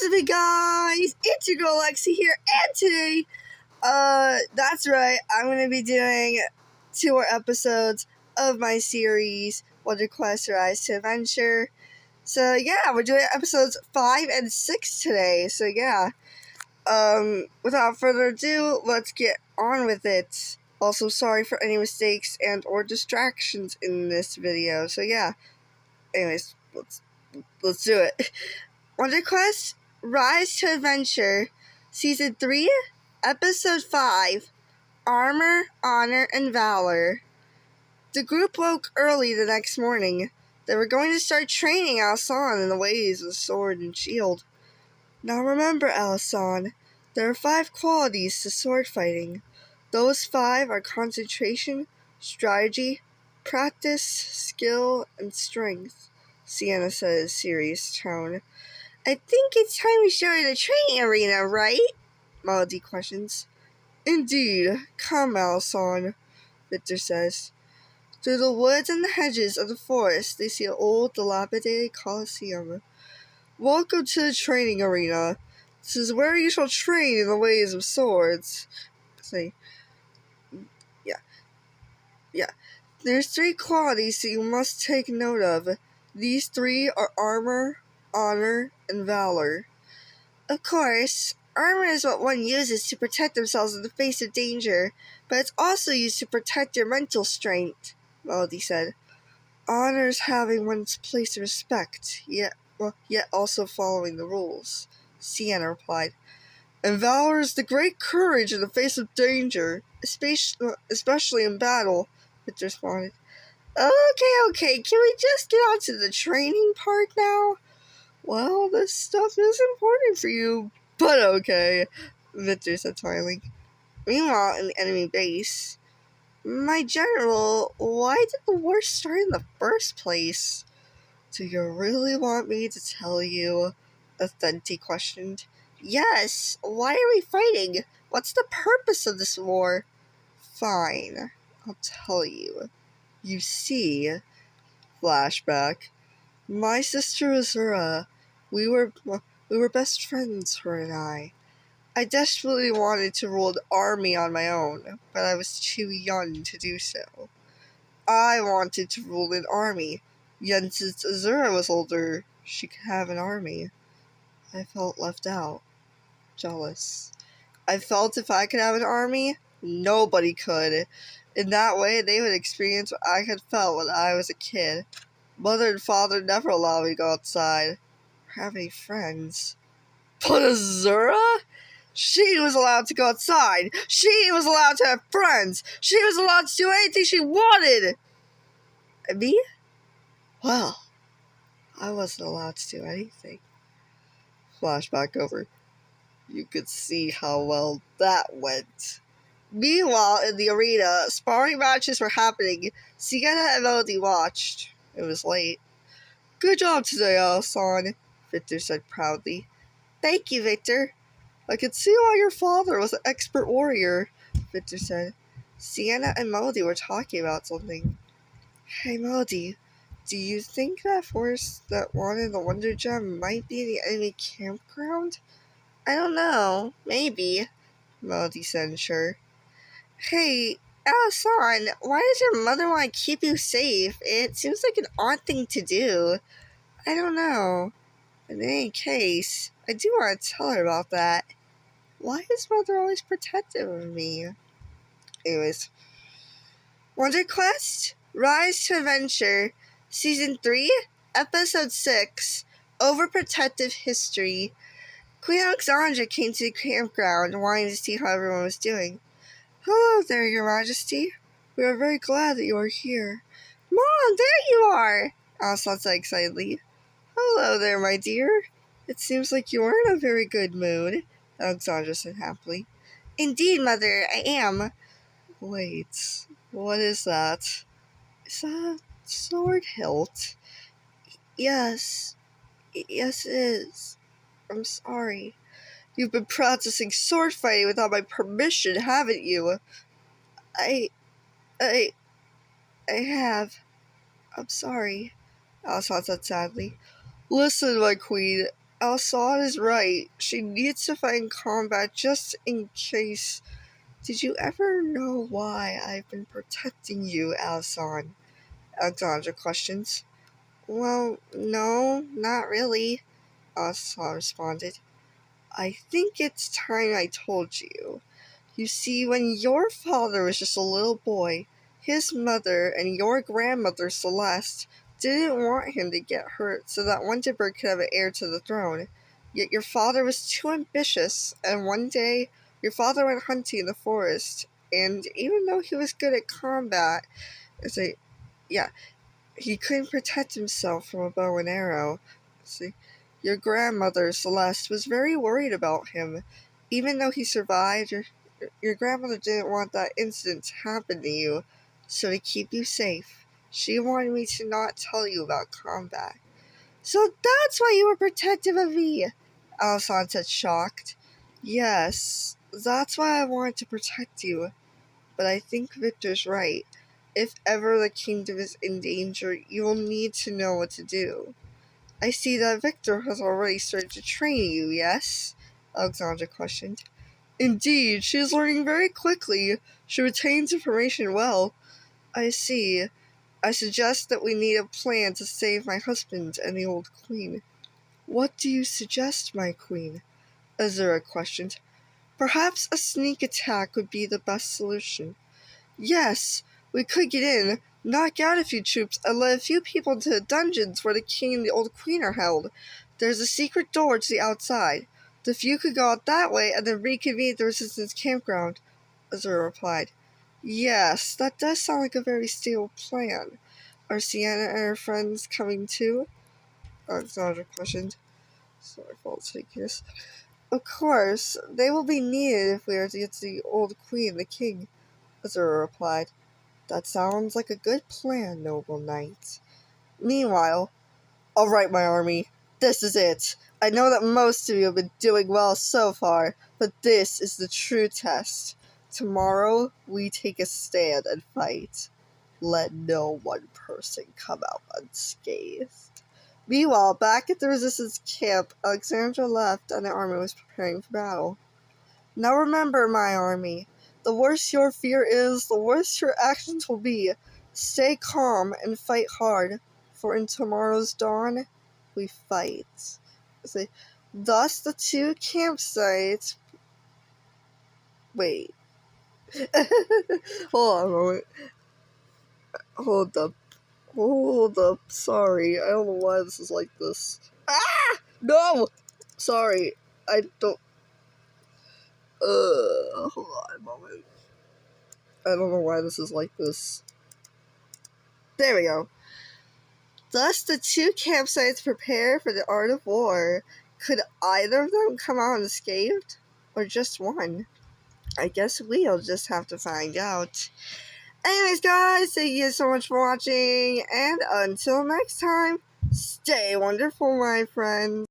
What's up, you guys? It's your girl Lexi here, and today, that's right, I'm gonna be doing 2 more episodes of my series, Wonder Quest Rise to Adventure. So yeah, we're doing episodes 5 and 6 today, so yeah. Without further ado, let's get on with it. Also, sorry for any mistakes and or distractions in this video, so yeah. Anyways, let's do it. Wonder Quest Rise to Adventure, Season 3, Episode 5, Armor, Honor, and Valor. The group woke early the next morning. They were going to start training Alison in the ways of sword and shield. Now remember, Alison, there are 5 qualities to sword fighting. Those 5 are concentration, strategy, practice, skill, and strength, Sienna said in a serious tone. I think it's time we started the training arena, right? Melody questions. Indeed. Come, Alison, Victor says. Through the woods and the hedges of the forest, they see an old, dilapidated coliseum. Welcome to the training arena. This is where you shall train in the ways of swords. Yeah. There's 3 qualities that you must take note of. These 3 are armor, honor, and valor. Of course, armor is what one uses to protect themselves in the face of danger, but it's also used to protect your mental strength, Melody said. Honor is having one's place of respect, yet also following the rules, Sienna replied. And valor is the great courage in the face of danger, especially in battle, Victor responded. Okay, can we just get on to the training part now? Well, this stuff is important for you, but okay, Victor said, smiling. Meanwhile, in the enemy base, my general, why did the war start in the first place? Do you really want me to tell you? Authenti questioned. Yes, why are we fighting? What's the purpose of this war? Fine, I'll tell you. You see, flashback, my sister Azura, we were best friends, her and I. I desperately wanted to rule the army on my own, but I was too young to do so. I wanted to rule an army, yet since Azura was older, she could have an army. I felt left out, jealous. I felt if I could have an army, nobody could. In that way, they would experience what I had felt when I was a kid. Mother and father never allowed me to go outside or have any friends. But Azura? She was allowed to go outside. She was allowed to have friends. She was allowed to do anything she wanted. And me? Well, I wasn't allowed to do anything. Flashback over. You could see how well that went. Meanwhile, in the arena, sparring matches were happening. Sienna and Melody watched. It was late. Good job today, Alison, Victor said proudly. Thank you, Victor. I could see why your father was an expert warrior, Victor said. Sienna and Melody were talking about something. Hey, Melody, do you think that force that wanted the Wonder Gem might be in the enemy campground? I don't know. Maybe, Melody said, unsure. Hey, Alison, why does your mother want to keep you safe? It seems like an odd thing to do. I don't know. In any case, I do want to tell her about that. Why is Mother always protective of me? Anyways. Wonder Quest Rise to Adventure, Season 3, Episode 6, Overprotective History. Queen Alexandra came to the campground, wanting to see how everyone was doing. Hello there, Your Majesty. We are very glad that you are here. Mom, there you are! Alison said excitedly. Hello there, my dear. It seems like you are in a very good mood, Alexandra said happily. Indeed, Mother, I am. Wait, what is that? Is that a sword hilt? Yes. Yes, it is. I'm sorry. You've been practicing sword fighting without my permission, haven't you? I have. I'm sorry, Alison said sadly. Listen, my queen, Al-Assad is right. She needs to fight in combat just in case. Did you ever know why I've been protecting you, Al-Assad? Alexandra questions. Well, no, not really, Al-Assad responded. I think it's time I told you. You see, when your father was just a little boy, his mother and your grandmother, Celeste, didn't want him to get hurt so that Wonderburg could have an heir to the throne. Yet your father was too ambitious, and one day your father went hunting in the forest, and even though he was good at combat, it's a, yeah, he couldn't protect himself from a bow and arrow. See, your grandmother, Celeste, was very worried about him. Even though he survived, your grandmother didn't want that incident to happen to you, so to keep you safe, she wanted me to not tell you about combat. So that's why you were protective of me, Alison said, shocked. Yes, that's why I wanted to protect you. But I think Victor's right. If ever the kingdom is in danger, you will need to know what to do. I see that Victor has already started to train you, yes? Alexandra questioned. Indeed, she is learning very quickly. She retains information well. I see. I suggest that we need a plan to save my husband and the old queen. What do you suggest, my queen? Azura questioned. Perhaps a sneak attack would be the best solution. Yes, we could get in, knock out a few troops, and let a few people into the dungeons where the king and the old queen are held. There's a secret door to the outside. The few could go out that way and then reconvene at the resistance campground, Azura replied. Yes, that does sound like a very stable plan. Are Sienna and her friends coming too? Alexandra questioned. Sorry for taking this. Of course, they will be needed if we are to get to the old queen and the king, Azura replied. That sounds like a good plan, noble knight. Meanwhile, all right, my army, this is it. I know that most of you have been doing well so far, but this is the true test. Tomorrow, we take a stand and fight. Let no one person come out unscathed. Meanwhile, back at the resistance camp, Alexandra left and the army was preparing for battle. Now remember, my army, the worse your fear is, the worse your actions will be. Stay calm and fight hard, for in tomorrow's dawn, we fight. See, thus the two campsites... Wait. Hold on a moment. Hold up. Sorry, I don't know why this is like this. Ah! No! Sorry, I don't... Hold on a moment. I don't know why this is like this. There we go. Thus, the two campsites prepare for the art of war. Could either of them come out unscathed? Or just one? I guess we'll just have to find out. Anyways, guys, thank you so much for watching, and until next time, stay wonderful, my friends.